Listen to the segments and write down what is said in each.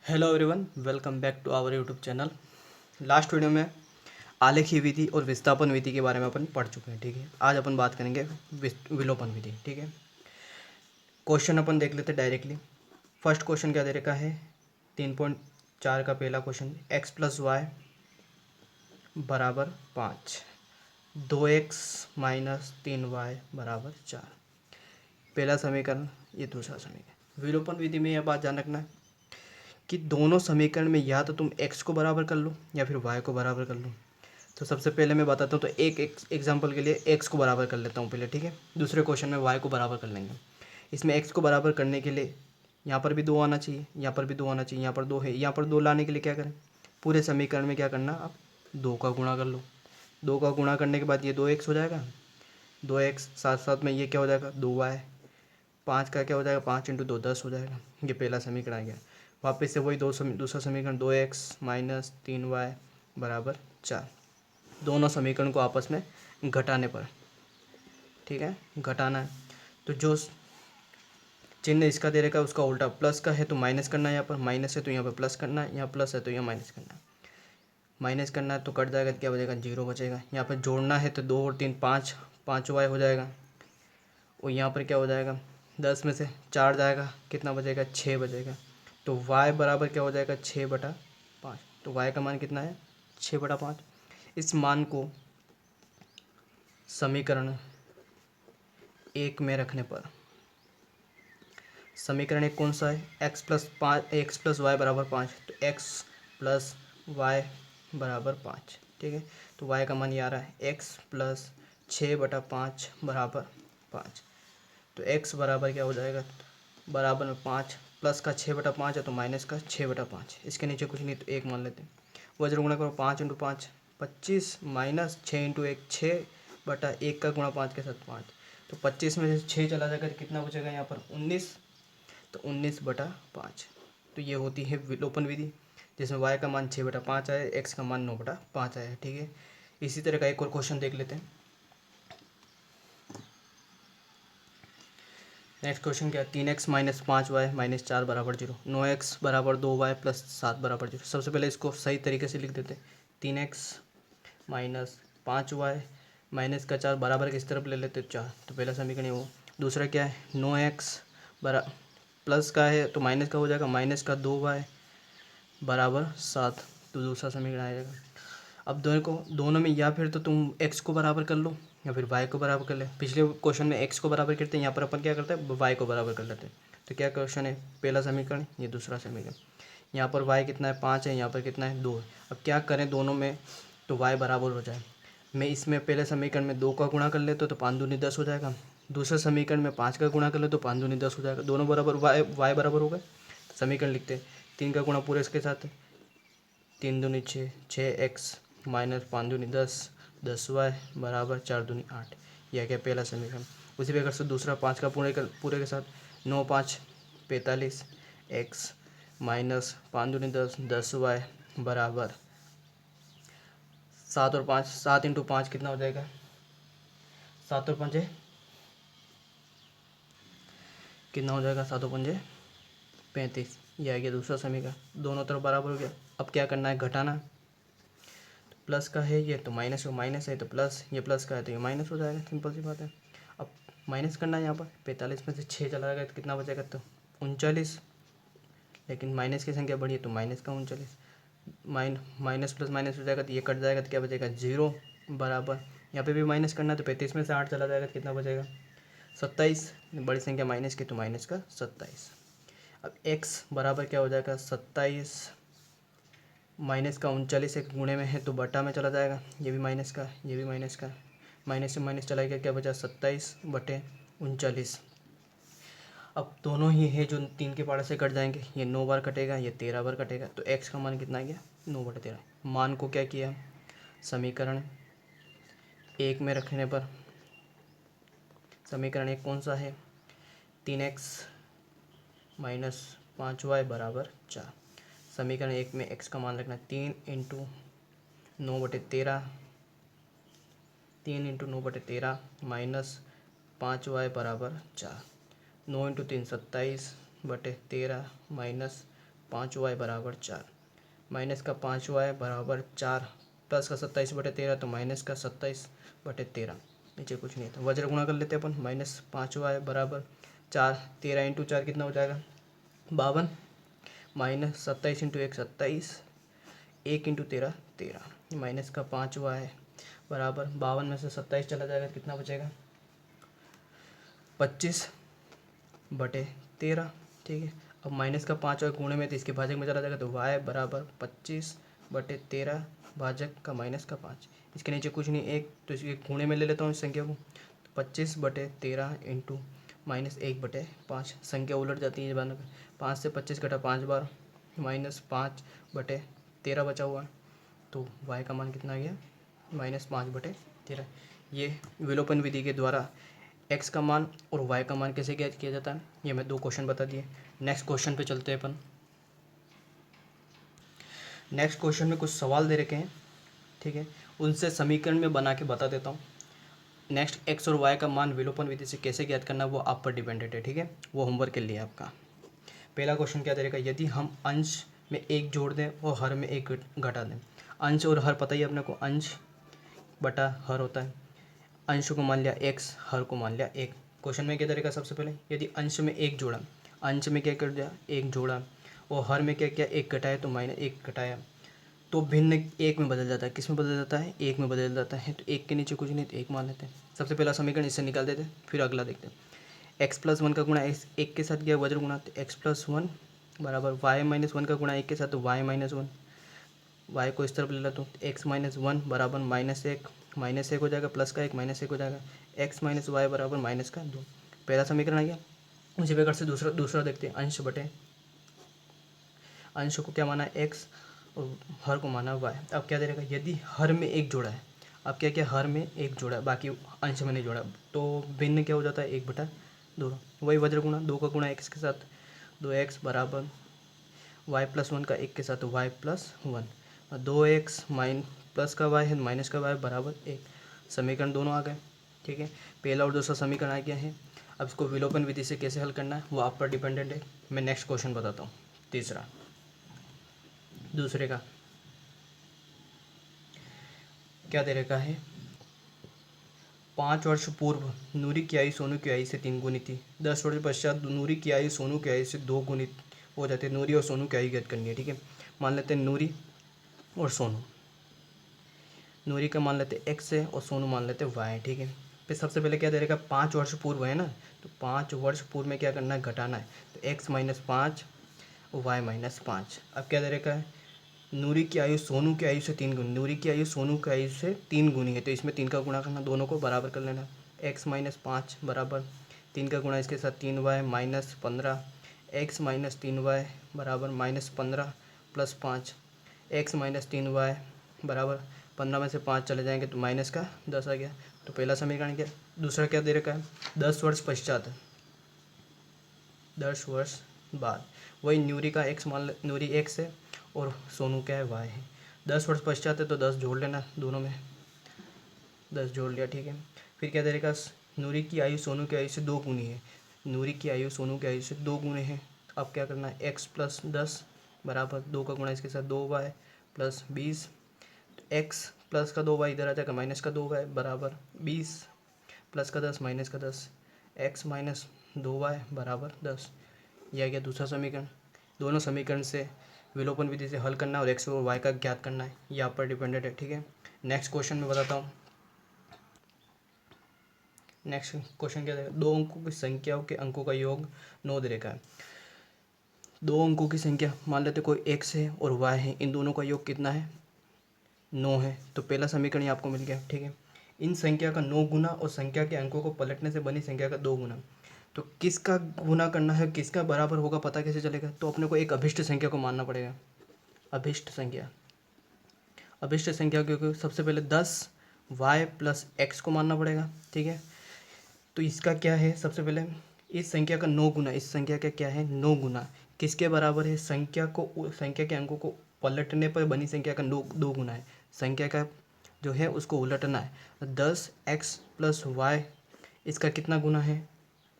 Hello everyone, welcome back to our YouTube channel. Last video में आलेखीय विधि और विस्थापन विधि के बारे में अपन पढ़ चुके हैं। ठीक है, आज अपन बात करेंगे विलोपन विधि। ठीक है, क्वेश्चन अपन देख लेते डायरेक्टली। फर्स्ट क्वेश्चन क्या दे रखा है? 3.4 का पहला क्वेश्चन, x प्लस वाई बराबर 5, 2x माइनस 3y बराबर 4। पहला समीकरण, ये दूसरा समीकरण। विलोपन विधि में यह बात ध्यान रखना है कि दोनों समीकरण में या तो तुम x को बराबर कर लो या फिर y को बराबर कर लो। तो सबसे पहले मैं बताता हूँ, तो एक एग्जांपल के लिए x को बराबर कर लेता हूँ पहले। ठीक है, दूसरे क्वेश्चन में y को बराबर कर लेंगे। इसमें x को बराबर करने के लिए यहाँ पर भी 2 आना चाहिए, यहाँ पर भी 2 आना चाहिए, यहाँ पर 2 है। यहाँ पर 2 लाने के लिए क्या करें? पूरे समीकरण में क्या करना, आप 2 का गुणा कर लो। 2 का गुणा करने के बाद ये 2x हो जाएगा, 2x साथ साथ में ये क्या हो जाएगा, 2y। 5 का क्या हो जाएगा, 5 इंटू 2 10 हो जाएगा। ये पहला समीकरण आ गया। वापस से वही दूसरा समीकरण, 2x माइनस 3y बराबर 4। दोनों समीकरण को आपस में घटाने पर, ठीक है, घटाना है। तो जो चिन्ह इसका दे रखा है उसका उल्टा, प्लस का है तो माइनस करना है, यहाँ पर माइनस है तो यहाँ पर प्लस करना है, यहाँ प्लस है तो यहाँ माइनस करना है। माइनस करना है तो कट जाएगा, क्या बचेगा, 0 बचेगा। यहाँ पर जोड़ना है तो 2 और 3 5, 5y हो जाएगा। और यहाँ पर क्या हो जाएगा, 10 में से 4 जाएगा, कितना बचेगा, 6 बचेगा। तो y बराबर क्या हो जाएगा, 6/5। तो y का मान कितना है, 6/5। इस मान को समीकरण 1 में रखने पर, समीकरण 1 कौन सा है, x प्लस वाई बराबर 5। तो x प्लस वाई बराबर 5। ठीक है, तो y का मान ये आ रहा है, x प्लस 6/5 बराबर 5। तो x बराबर क्या हो जाएगा, बराबर में 5, प्लस का 6/5 है तो माइनस का 6/5। इसके नीचे कुछ नहीं तो 1 मान लेते हैं। वज्र गुणा करो, 5 इंटू 5 25, माइनस 6 इंटू 1 6/1 का गुणा 5 के साथ 5। तो 25 में से 6 चला जाएगा तो कितना बचेगा यहाँ पर, 19। तो 19/5। तो ये होती है विलोपन विधि, जिसमें y का मान 6/5 आया, x का मान 9/5 आया। ठीक है, इसी तरह का एक और क्वेश्चन देख लेते हैं। नेक्स्ट क्वेश्चन क्या है, 3x माइनस 5y माइनस 4 बराबर 0, 9x बराबर 2y प्लस 7 बराबर 0। सबसे पहले इसको सही तरीके से लिख देते हैं। 3x माइनस 5y माइनस का 4 बराबर किस तरफ ले लेते हैं, 4। तो पहला समीकरण ये हो। दूसरा क्या है, 9x बरा प्लस का है तो माइनस का हो जाएगा, माइनस का 2y बराबर 7। तो दूसरा समीकरण आ जाएगा। अब दोनों में या फिर तो तुम x को बराबर कर लो या फिर y को बराबर कर ले। पिछले क्वेश्चन में x को बराबर करते हैं, यहाँ पर अपन क्या करते हैं, y को बराबर कर लेते हैं। तो क्या क्वेश्चन है, पहला समीकरण, ये दूसरा समीकरण। यहाँ पर y कितना है, 5 है, यहाँ पर कितना है, 2 है। अब क्या करें दोनों में, तो y बराबर हो जाए। मैं इसमें पहले समीकरण में 2 का गुणा कर लेता हूँ तो 5 दूनी 10 हो जाएगा। दूसरे समीकरण में 5 का गुणा कर ले तो 5 दूनी 10 हो जाएगा। दोनों बराबर, y बराबर हो गए। समीकरण लिखते हैं, 3 का गुणा पूरे इसके साथ, 3 दूनी 6, 6x माइनस 5 दूनी 10, 10y बराबर 4 दूनी 8। यह क्या, पहला समीकरण। उसी प्रकार से दूसरा, 5 का पूरे के साथ, 9 5 45, x माइनस 5 दूनी 10, 10y बराबर 7 और 5, 7 इंटू 5 कितना हो जाएगा, 7 और 5 कितना हो जाएगा, 7 और 5 35। यह आ गया दूसरा समीकरण। दोनों तरफ बराबर हो गया। अब क्या करना है, घटाना। प्लस का है ये तो माइनस हो, माइनस है तो प्लस, ये प्लस का है तो ये माइनस हो जाएगा, सिंपल सी बात है। अब माइनस करना है यहाँ पर, 45 में से 6 चला जाएगा तो कितना बचेगा, तो 39। लेकिन माइनस की संख्या बढ़ी है तो माइनस का 39, माइनस प्लस माइनस हो जाएगा तो ये कट जाएगा तो क्या बचेगा, 0 बराबर। यहाँ पे भी माइनस करना है तो 35 में से 8 चला जाएगा तो कितना बचेगा, 27। बड़ी संख्या माइनस की तो माइनस का 27। अब x बराबर क्या हो जाएगा, 27 माइनस का 39 एक गुणे में है तो बटा में चला जाएगा। ये भी माइनस का, ये भी माइनस का, माइनस से माइनस चला गया, क्या बचा, 27/39। अब दोनों ही है जो 3 के पाड़े से कट जाएंगे, ये 9 बार कटेगा, ये 13 बार कटेगा। तो x का मान कितना आ गया, 9/13। मान को क्या किया, समीकरण 1 में रखने पर, समीकरण 1 कौन सा है, 3x माइनस 5y बराबर 4। समीकरण 1 में x का मान रखना है, 3 इंटू 9/13, 3 इंटू 9/13 माइनस 5y बराबर 4। 9 इंटू 3 27/13 माइनस 5y बराबर 4, माइनस का 5y बराबर 4, प्लस का 27/13 तो माइनस का 27/13, नीचे कुछ नहीं था, वज्र गुणा कर लेते हैं अपन। -5y बराबर 4, 13 इंटू 4 कितना हो जाएगा 52, माइनस 27 इंटू 1 27, 1 इंटू 13 13, माइनस का 5y बराबर 52 में से 27 चला जाएगा कितना बचेगा 25/13, ठीक है। अब माइनस का 5y गुणे में तो इसके भाजक में चला जाएगा तो y बराबर 25/13 भाजक का माइनस का 5, इसके नीचे कुछ नहीं 1, तो इसके गुणे में ले लेता हूँ इस संख्या को, तो 25/13 इंटू -1/5, संख्या उलट जाती है बन 5 से 25 घटा 5 बार, -5/13 बचा हुआ, तो y का मान कितना आ गया -5/13। ये विलोपन विधि के द्वारा x का मान और y का मान कैसे ज्ञात किया जाता है, ये मैं 2 क्वेश्चन बता दिए। नेक्स्ट क्वेश्चन पे चलते हैं अपन। नेक्स्ट क्वेश्चन में कुछ सवाल दे रखे हैं, ठीक है, उनसे समीकरण में बना के बता देता हूँ। नेक्स्ट x और y का मान विलोपन विधि से कैसे ज्ञात करना वो आप पर डिपेंडेड है, ठीक है, वो होमवर्क के लिए आपका। पहला क्वेश्चन क्या दे रखा है, यदि हम अंश में 1 जोड़ दें और हर में 1 घटा दें। अंश और हर पता ही अपने को, अंश बटा हर होता है, अंश को मान लिया x, हर को मान लिया 1। क्वेश्चन में क्या तरीका, सबसे पहले यदि अंश में 1 जोड़ा, अंश में क्या कर दिया 1 जोड़ा, और हर में क्या किया 1 घटाया, तो -1 घटाया, तो भिन्न 1 में बदल जाता है। किस में बदल जाता है 1 में बदल जाता है, तो 1 के नीचे कुछ नहीं तो 1 मान लेते हैं। सबसे पहला समीकरण इससे निकाल देते हैं, फिर अगला देखते हैं। x+1 का गुणा 1 के साथ किया वज्र गुणा, तो x+1 बराबर y-1 का गुणा 1 के साथ तो y-1, y को इस तरफ ले लेता हूँ, x-1 बराबर -1 हो जाएगा, प्लस का 1 -1 हो जाएगा, x - y बराबर -2। पहला समीकरण आ गया। उसी प्रकार से दूसरा देखते हैं, अंश को क्या माना x और हर को माना y। अब क्या दे रहेगा, यदि हर में 1 जोड़ा है, अब क्या क्या हर में 1 जोड़ा है, बाकी अंश में नहीं जोड़ा, तो भिन्न क्या हो जाता है 1/2। वही वज्र गुणा, 2 का गुणा x के साथ 2x बराबर y+1 का 1 के साथ तो y+1, 2x प्लस का y है माइनस का y बराबर 1। समीकरण दोनों आ गए, ठीक है। पहला और दूसरा समीकरण आ गया है। अब इसको विलोपन विधि से कैसे हल करना है वो आप पर डिपेंडेंट है। मैं नेक्स्ट क्वेश्चन बताता हूँ, तीसरा दूसरे का क्या दे रखा है। 5 वर्ष पूर्व नूरी की आयु सोनू की आयु से 3 गुनी थी। 10 वर्ष पश्चात नूरी की आयु सोनू की आयु से 2 गुनी हो जाती है। नूरी और सोनू की आयु ज्ञात करनी है, ठीक है। मान लेते हैं नूरी और सोनू, नूरी का मान लेते हैं x है और सोनू मान लेते हैं y है, ठीक है। फिर सबसे पहले क्या दे रहेगा, 5 वर्ष पूर्व है ना, तो 5 वर्ष पूर्व में क्या करना है, घटाना है, तो x - 5 y - 5। अब क्या दे रखा है, नूरी की आयु सोनू की आयु से 3 गुनी, नूरी की आयु सोनू की आयु से 3 गुनी है, तो इसमें 3 का गुणा करना, दोनों को बराबर कर लेना। x - 5 बराबर 3 का गुणा इसके साथ 3y - 15, x - 3y बराबर -15 प्लस 5, x - 3y बराबर 15 में से 5 चले जाएंगे तो माइनस का 10 आ गया। तो पहला समीकरण क्या, दूसरा क्या दे रखा है, 10 वर्ष पश्चात, 10 वर्ष बाद, वही नूरी का x मान नूरी x है और सोनू क्या है y है। 10 वर्ष पश्चात है तो 10 जोड़ लेना, दोनों में 10 जोड़ लिया, ठीक है। फिर क्या दे रखा, नूरी की आयु सोनू की आयु से 2 गुनी है, नूरी की आयु सोनू की आयु से 2 गुने है। अब क्या करना है, x + 10 बराबर 2 का गुणा इसके साथ 2y + 20, x प्लस का 2y इधर आ जाएगा, माइनस का 2y बराबर 20 प्लस का 10 माइनस का 10, x - 2y बराबर 10। यह आ गया दूसरा समीकरण। दोनों समीकरण से विलोपन विधि से हल करना है और x और y का ज्ञात करना है, ये आप पर डिपेंडेंट है, ठीक है। नेक्स्ट क्वेश्चन में बताता हूँ। नेक्स्ट क्वेश्चन क्या देगा, 2 अंकों की संख्याओं के अंकों का योग 9 दे रखा है। 2 अंकों की संख्या मान लेते कोई x है और y है, इन दोनों का योग कितना है, 9 है। तो पहला समीकरण ये आपको मिल गया, ठीक है। इन संख्या का 9 गुना और संख्या के अंकों को पलटने से बनी संख्या का 2 गुना, तो किसका गुना करना है, किसका बराबर होगा पता कैसे चलेगा, तो अपने को एक अभिष्ट संख्या को मानना पड़ेगा। अभिष्ट संख्या, अभिष्ट संख्या क्योंकि सबसे पहले 10y + x को मानना पड़ेगा, ठीक है। तो इसका क्या है, सबसे पहले इस संख्या का 9 गुना, इस संख्या का क्या है 9 गुना, किसके बराबर है, संख्या के अंकों को पलटने पर बनी संख्या का 2 गुना है। संख्या का जो है उसको उलटना है। 10x + y इसका कितना गुना है,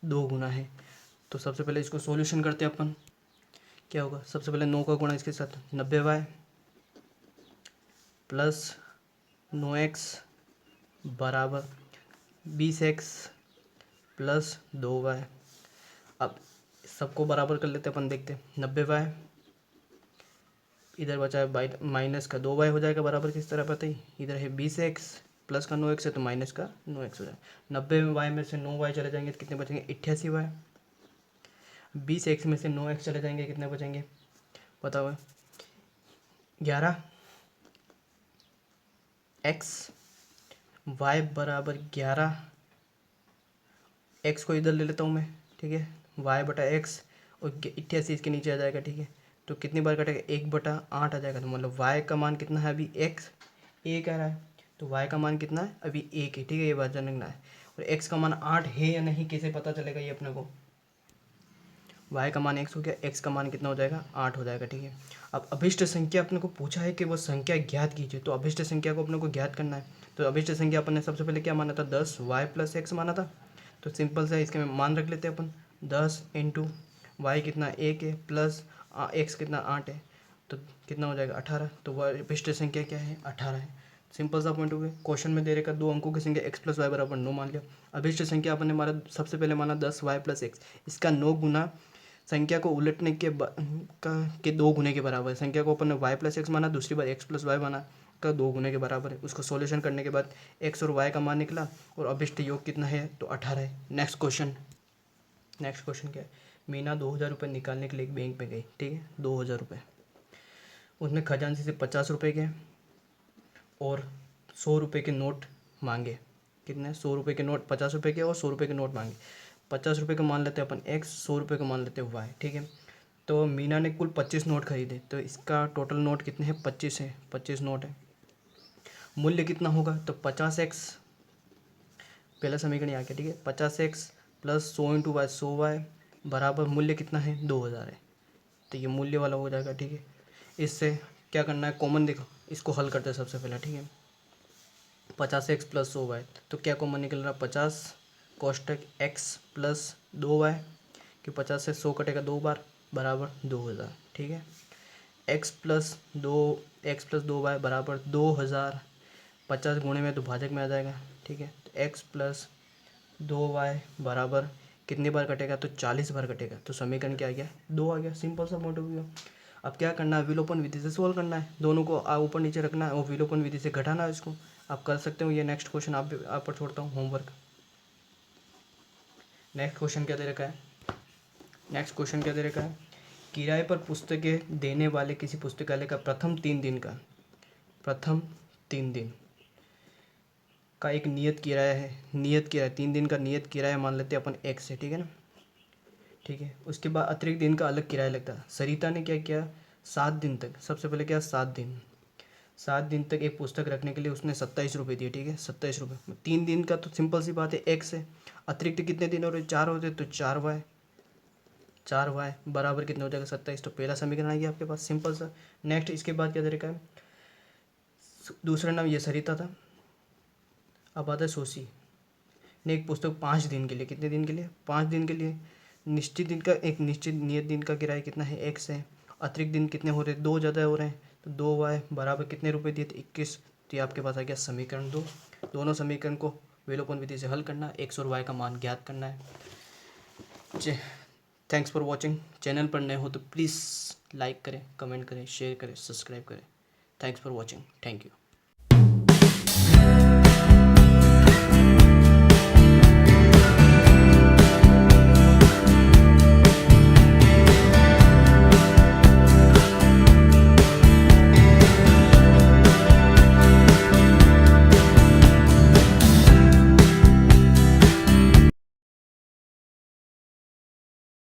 2 गुना है। तो सबसे पहले इसको सॉल्यूशन करते हैं अपन। क्या होगा, सबसे पहले 9 का गुणा इसके साथ 90y प्लस 9x बराबर 20x प्लस 2y। अब सबको बराबर कर लेते अपन, देखते 90y इधर बचा है बाई माइनस का 2y हो जाएगा बराबर किस तरह पता ही, इधर है 20x प्लस का 9x है तो माइनस का 9x हो जाएगा। 90y में से 9y चले जाएंगे तो कितने बचेंगे 88y। 20x में से 9x चले जाएंगे कितने बचेंगे पता हुआ 11 x y बराबर 11 x को इधर ले लेता हूँ मैं, ठीक है, y बटा x और 88 इसके नीचे आ जाएगा, ठीक है। तो कितनी बार कटेगा 1/8 आ जाएगा, तो मतलब y का मान कितना है अभी x 1 आ रहा है, तो y का मान कितना है अभी 1 है, ठीक है, ये बात जानना है। और x का मान 8 है या नहीं कैसे पता चलेगा ये अपने को, y का मान x हो गया, x का मान कितना हो जाएगा 8 हो जाएगा, ठीक है। अब अभिष्ट संख्या अपने को पूछा है कि वो संख्या ज्ञात कीजिए, तो अभिष्ट संख्या को अपने को ज्ञात करना है। तो अभिष्ट संख्या अपन ने सबसे पहले क्या माना था 10y प्लस x माना था, तो सिंपल सा इसके में मान रख लेते हैं अपन 10 इंटू वाई कितना 1 है प्लस x कितना 8 है, तो कितना हो जाएगा 18। तो वह अभिष्ट संख्या क्या है 18 है। सिंपल सा पॉइंट हो गया। क्वेश्चन में दे रखा 2 अंकों की संख्या x प्लस वाई बराबर 9 मान लिया। अभिष्ट संख्या अपन ने मारा सबसे पहले माना 10y प्लस x, इसका 9 गुना संख्या को उलटने के 2 गुने के बराबर है। संख्या को अपन ने y प्लस एक्स माना, दूसरी बार x प्लस वाई माना का 2 गुने के बराबर है। उसको सॉल्यूशन करने के बाद x और y का मान निकला और अभिष्ट योग कितना है तो 18 है। नेक्स्ट क्वेश्चन क्या है, मीना 2000 रुपये निकालने के लिए एक बैंक में गई, ठीक है, 2000 रुपये। उसने खजांची से 50 रुपये के और 100 रुपये के नोट मांगे। कितने 100 रुपये के नोट, 50 रुपये के और 100 रुपये के नोट मांगे। 50 रुपये का मान लेते हैं अपन x, 100 रुपये का मान लेते हैं y, ठीक है। तो मीना ने कुल 25 नोट खरीदे, तो इसका टोटल नोट कितने हैं 25 है, 25 नोट है। मूल्य कितना होगा तो 50x, पहला समीकरण आ गया, ठीक है। 50x plus 100 into Y 100y बराबर मूल्य कितना है 2000 है, तो ये मूल्य वाला हो जाएगा, ठीक है। इससे क्या करना है कॉमन, देखो इसको हल करते हैं सबसे पहले, ठीक है। 50x प्लस 100y, तो क्या कॉमन निकल रहा है 50 कोष्टक x प्लस 2y, कि 50 से 100 कटेगा 2 बार बराबर 2000, ठीक है। x प्लस 2y बराबर 2000, 50 गुणे में तो भाजक में आ जाएगा, ठीक है। तो x प्लस 2y बराबर कितनी बार कटेगा तो 40 बार कटेगा, तो समीकरण क्या आ गया 2 आ गया। सिंपल सा पॉइंट हो गया। अब क्या करना है विलोपन विधि से सोल्व करना है, दोनों को ऊपर नीचे रखना है और विलोपन विधि से घटाना है इसको। आप कर सकते हो। ये नेक्स्ट क्वेश्चन आप पर छोड़ता हूँ होमवर्क। नेक्स्ट क्वेश्चन क्या दे रखा है, किराए पर पुस्तकें देने वाले किसी पुस्तकालय का प्रथम 3 दिन का एक नियत किराया है। 3 दिन का नियत किराया मान लेते हैं अपन x है, ठीक है ना, ठीक है। उसके बाद अतिरिक्त दिन का अलग किराया लगता है। सरिता ने क्या किया 7 दिन तक, सबसे पहले क्या 7 दिन तक एक पुस्तक रखने के लिए उसने 27 रुपये दिए, ठीक है, 27 रुपये। 3 दिन का तो सिंपल सी बात है x है, अतिरिक्त कितने दिन हो रहे 4 होते तो 4y बराबर कितने हो जाएगा 27। तो पहला समीकरण आ गया आपके पास, सिंपल सा। नेक्स्ट इसके बाद क्या तरीका है, दूसरा नाम ये सरिता था। अब आता है सोसी ने एक पुस्तक 5 दिन के लिए, कितने दिन के लिए 5 दिन के लिए, निश्चित नियत दिन का किराया कितना है x है, अतिरिक्त दिन कितने हो रहे हैं 2 ज़्यादा हो रहे हैं, तो 2y बराबर कितने रुपए दिए थे 21। तो ये आपके पास आ गया समीकरण 2। दोनों समीकरण को विलोपन विधि से हल करना, x और y का मान ज्ञात करना है। Thanks for watching. चैनल पर नए हो तो प्लीज़ लाइक करें, कमेंट करें, शेयर करें, सब्सक्राइब करें। Thanks for watching, thank you.